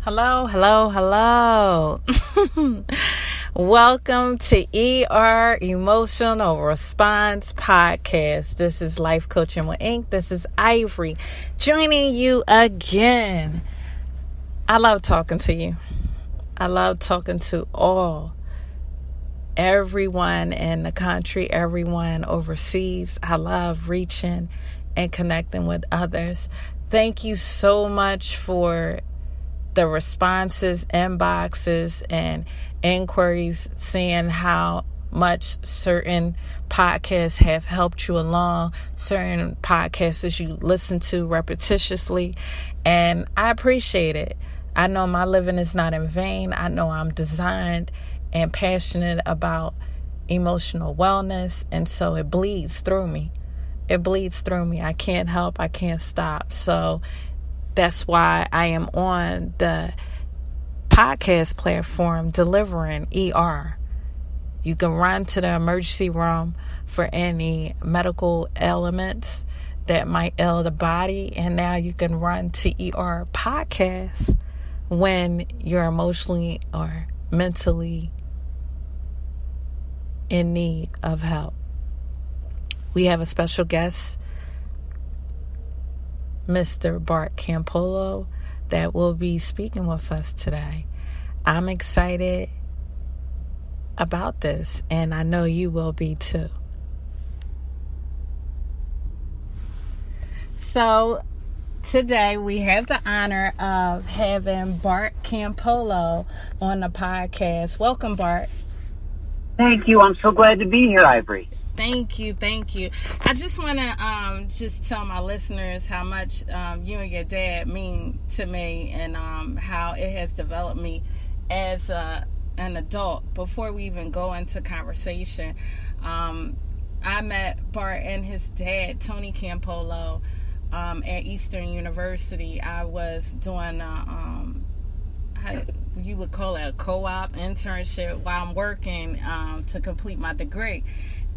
Hello, hello, hello. Welcome to ER Emotional Response Podcast. This is Life Coaching with Inc. This is Ivory joining you again. I love talking to you. I love talking to everyone in the country, everyone overseas. I love reaching and connecting with others. Thank you so much for the responses, inboxes, and inquiries, saying how much certain podcasts have helped you along, certain podcasts that you listen to repetitiously, and I appreciate it. I know my living is not in vain. I know I'm designed and passionate about emotional wellness, and so it bleeds through me. It bleeds through me. I can't help. I can't stop. So that's why I am on the podcast platform delivering ER. You can run to the emergency room for any medical ailments that might ail the body, and now you can run to ER podcasts when you're emotionally or mentally in need of help. We have a special guest, Mr. Bart Campolo, that will be speaking with us today. I'm excited about this, and I know you will be too. So today we have the honor of having Bart Campolo on the podcast. Welcome, Bart. Thank you. I'm so glad to be here, Ivory. Thank you. I just want to just tell my listeners how much you and your dad mean to me, and how it has developed me as an adult. Before we even go into conversation, I met Bart and his dad, Tony Campolo, at Eastern University. I was doing you would call it a co-op internship while I'm working to complete my degree.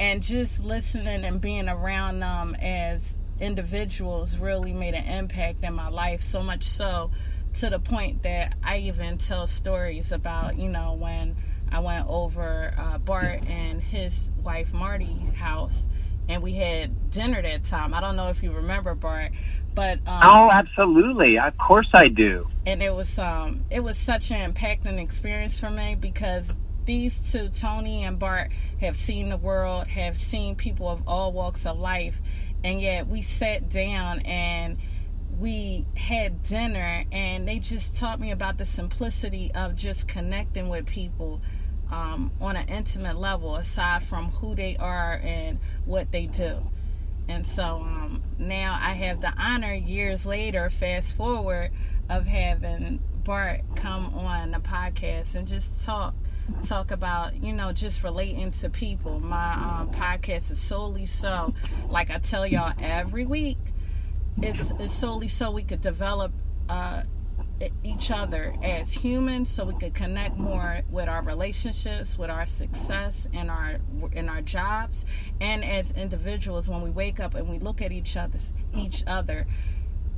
And just listening and being around them as individuals really made an impact in my life, so much so to the point that I even tell stories about, when I went over Bart and his wife Marty's house, and we had dinner that time. I don't know if you remember, Bart, but oh, absolutely, of course I do. And it was such an impacting experience for me, because these two, Tony and Bart, have seen the world, have seen people of all walks of life, and yet we sat down and we had dinner, and they just taught me about the simplicity of just connecting with people on an intimate level, aside from who they are and what they do. And so now I have the honor, years later, fast forward, of having Bart come on the podcast and just talk about, just relating to people. My podcast is solely so, like I tell y'all every week, it's solely so we could develop each other as humans, so we could connect more with our relationships, with our success in our jobs, and as individuals. When we wake up and we look at each other,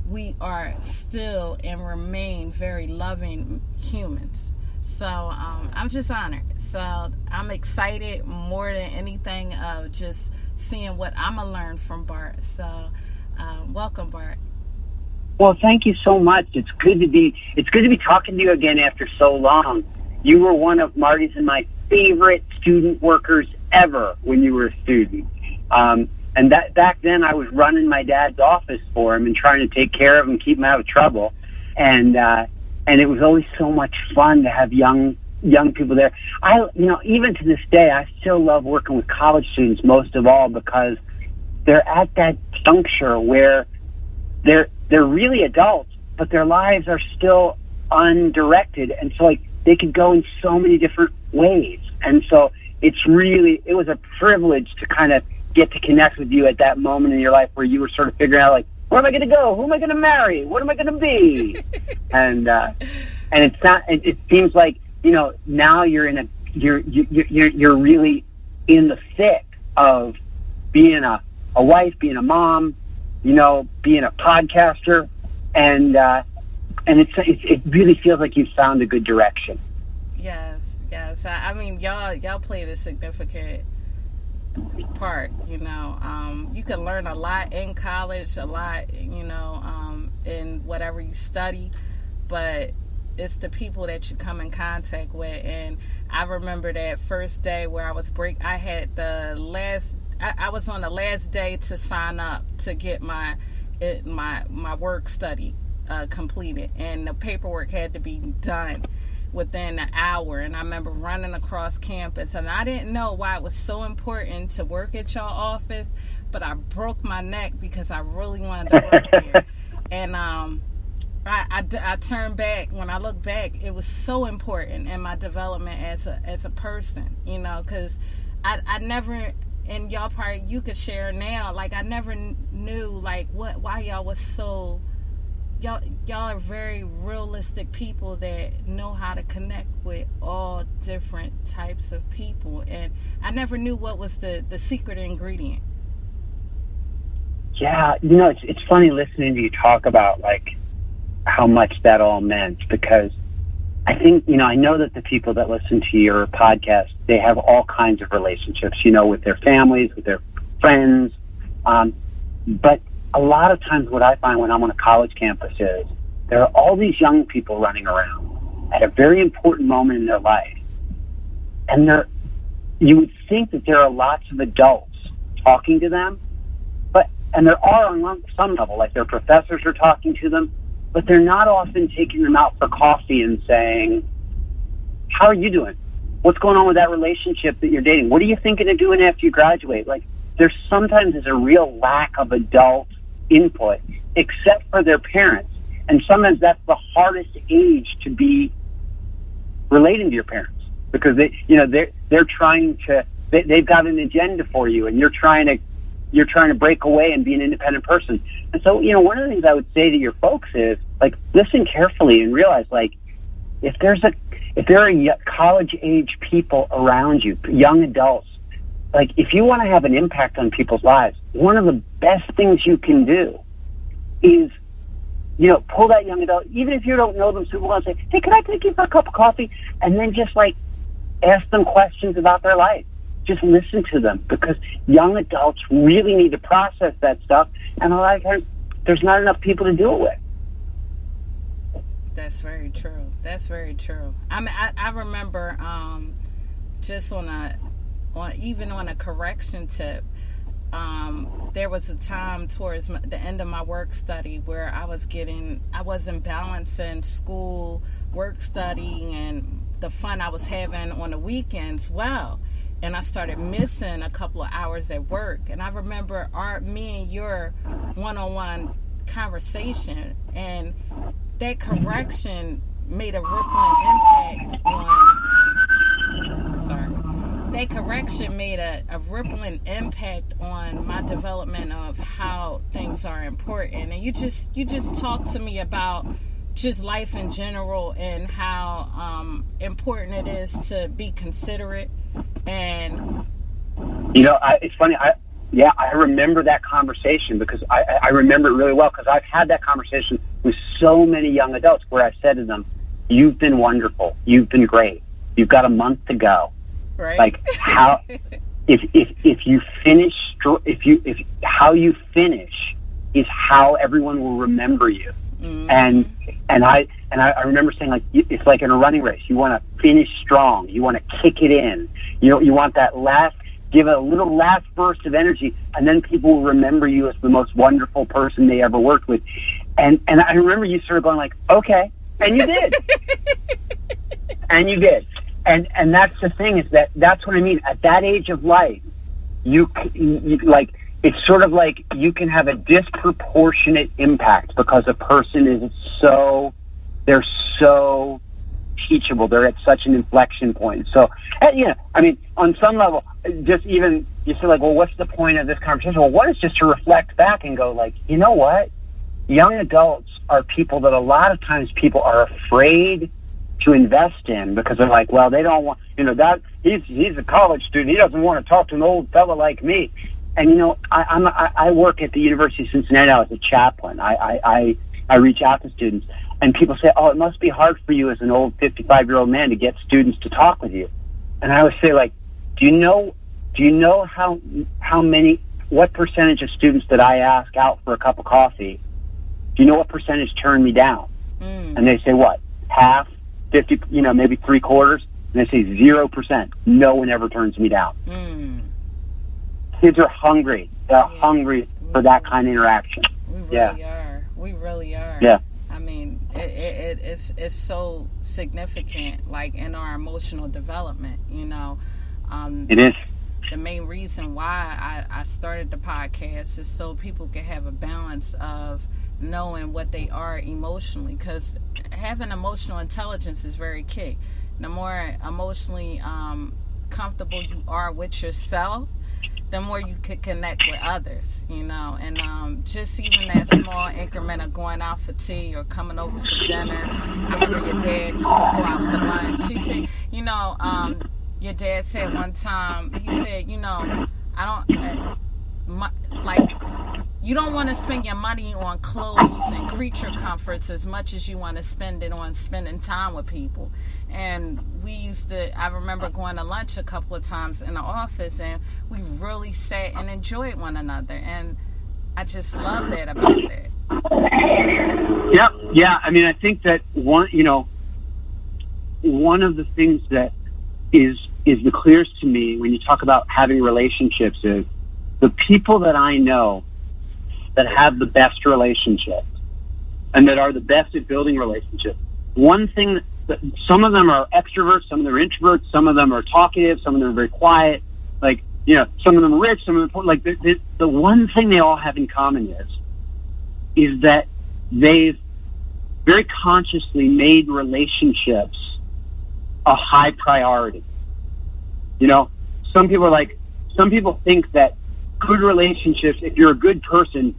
we are still and remain very loving humans. So I'm just honored. So I'm excited more than anything of just seeing what I'm going to learn from Bart. So welcome, Bart. Well, thank you so much. It's good to be talking to you again after so long. You were one of Marty's and my favorite student workers ever when you were a student. And that back then I was running my dad's office for him and trying to take care of him, keep him out of trouble. And it was always so much fun to have young people there. Even to this day, I still love working with college students most of all, because they're at that juncture where they're really adults, but their lives are still undirected, and so they could go in so many different ways. And so it was a privilege to kind of get to connect with you at that moment in your life where you were sort of figuring out, where am I going to go? Who am I going to marry? What am I going to be? and it's not. It seems like now you're really in the thick of being a wife, being a mom, being a podcaster, and and it really feels like you've found a good direction. Yes. I mean, y'all played a significant part. You can learn a lot in college, a lot, in whatever you study, but it's the people that you come in contact with. And I remember that first day where I was I was on the last day to sign up to get my work study completed, and the paperwork had to be done within an hour. And I remember running across campus, and I didn't know why it was so important to work at your office, but I broke my neck because I really wanted to work here. And I turned back. When I look back, it was so important in my development as a person, because I never, and y'all probably, you could share now, like, I never knew, like, why y'all was so, y'all are very realistic people that know how to connect with all different types of people. And I never knew what was the secret ingredient. Yeah, it's funny listening to you talk about, like, how much that all meant, because I think, I know that the people that listen to your podcast, they have all kinds of relationships, with their families, with their friends. But a lot of times what I find when I'm on a college campus is there are all these young people running around at a very important moment in their life. And you would think that there are lots of adults talking to them, and there are on some level, like their professors are talking to them, but they're not often taking them out for coffee and saying, how are you doing? What's going on with that relationship that you're dating? What are you thinking of doing after you graduate? Like, there sometimes is a real lack of adult input, except for their parents. And sometimes that's the hardest age to be relating to your parents, because they're trying to, they've got an agenda for you, and you're trying to break away and be an independent person. And so, one of the things I would say to your folks is, like, listen carefully and realize, like, if there are college age people around you, young adults, like, if you want to have an impact on people's lives, one of the best things you can do is, pull that young adult, even if you don't know them super well, and say, hey, can I take you for a cup of coffee? And then just, like, ask them questions about their life. Just listen to them, because young adults really need to process that stuff, and a lot of times there's not enough people to do it with. That's very true. I mean, I remember just on a correction tip, there was a time towards the end of my work study where I wasn't balancing school, work study, and the fun I was having on the weekends well. And I started missing a couple of hours at work. And I remember me and your one-on-one conversation, and that correction made a rippling impact on my development of how things are important. And you just talked to me about just life in general, and how important it is to be considerate. And it's funny. I remember that conversation, because I remember it really well, because I've had that conversation with so many young adults where I said to them, you've been wonderful, you've been great, you've got a month to go. Right. Like, how if you finish, how you finish is how everyone will remember you. Mm-hmm. And I remember saying, like, it's like in a running race. You want to finish strong. You want to kick it in. You want that give it a little last burst of energy, and then people will remember you as the most wonderful person they ever worked with. And I remember you sort of going, like, okay, and you did. And you did. And that's the thing, is that's what I mean. At that age of life, you like, it's sort of like you can have a disproportionate impact, because a person is they're so teachable. They're at such an inflection point. So, I mean, on some level, just even, you say, like, well, what's the point of this conversation? Well, one is just to reflect back and go, like, you know what? Young adults are people that a lot of times people are afraid to invest in, because they're like, well, they don't want, that he's a college student. He doesn't want to talk to an old fella like me. And, I work at the University of Cincinnati as a chaplain. I reach out to students. And people say, oh, it must be hard for you as an old 55-year-old man to get students to talk with you. And I would say, like, do you know what percentage of students that I ask out for a cup of coffee, do you know what percentage turn me down? And they say, what, half, 50, maybe 3/4? And they say 0%. No one ever turns me down. Kids are hungry. They're hungry for that kind of interaction. We really are. We really are. Yeah. I mean, it's so significant, like, in our emotional development, It is. The main reason why I started the podcast is so people can have a balance of knowing what they are emotionally, because having emotional intelligence is very key. The more emotionally comfortable you are with yourself, the more you could connect with others, and just even that small increment of going out for tea or coming over for dinner. I remember your dad, he would go out for lunch. He said, your dad said one time, he said, you don't want to spend your money on clothes and creature comforts as much as you want to spend it on spending time with people. And I remember going to lunch a couple of times in the office, and we really sat and enjoyed one another. And I just love that about that. Yep. Yeah. I mean, I think that one of the things that is the clearest to me when you talk about having relationships is the people that I know that have the best relationships and that are the best at building relationships. One thing that some of them are extroverts, some of them are introverts, some of them are talkative, some of them are very quiet. Like, some of them are rich, some of them are like the one thing they all have in common is that they've very consciously made relationships a high priority. Some people think that good relationships, if you're a good person,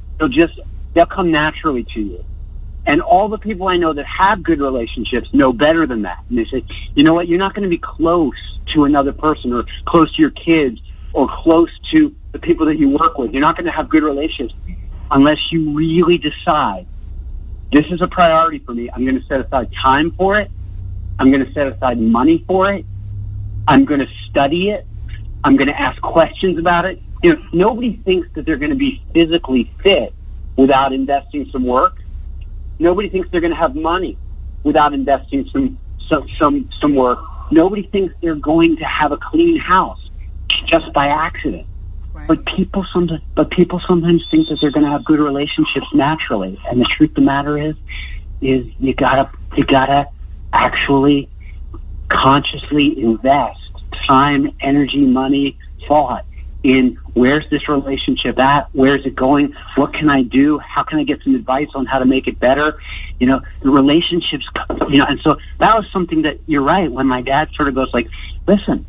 they'll come naturally to you. And all the people I know that have good relationships know better than that. And they say, you know what, you're not going to be close to another person or close to your kids or close to the people that you work with. You're not going to have good relationships unless you really decide, this is a priority for me. I'm going to set aside time for it. I'm going to set aside money for it. I'm going to study it. I'm going to ask questions about it. Nobody thinks that they're going to be physically fit without investing some work. Nobody thinks they're going to have money without investing some work. Nobody thinks they're going to have a clean house just by accident. Right. But people sometimes think that they're going to have good relationships naturally. And the truth of the matter is you gotta actually consciously invest time, energy, money, thought in where's this relationship at? Where's it going? What can I do? How can I get some advice on how to make it better? The relationships, and so that was something that, you're right, when my dad sort of goes like, listen,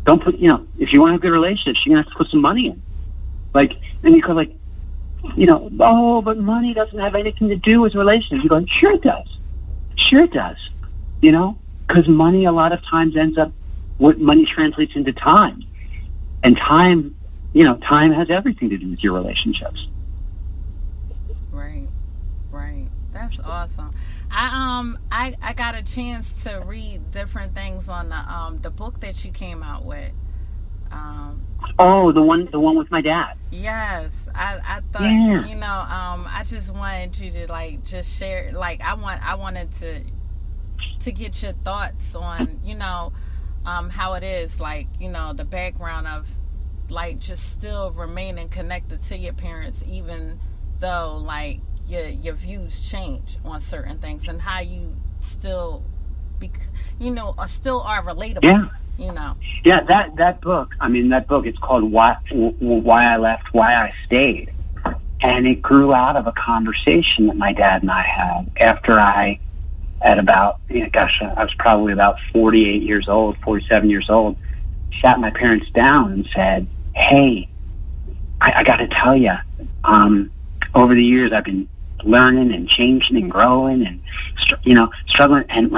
don't put, if you want to have good relationships, you're going to have to put some money in. Like, and you go like, oh, but money doesn't have anything to do with relationships. You go, sure it does. Sure it does. Because money a lot of times ends up, what money translates into time. And time has everything to do with your relationships. Right. That's awesome. I got a chance to read different things on the book that you came out with. The one with my dad. Yes, I thought I just wanted you to just share. I wanted to get your thoughts on how it is, the background of just still remaining connected to your parents, even though your views change on certain things, and how you still still are relatable. Yeah, that book, it's called Why I Left, Why I Stayed. And it grew out of a conversation that my dad and I had after I was probably about 47 years old, sat my parents down and said, hey, I got to tell you, over the years I've been learning and changing and growing and, struggling. And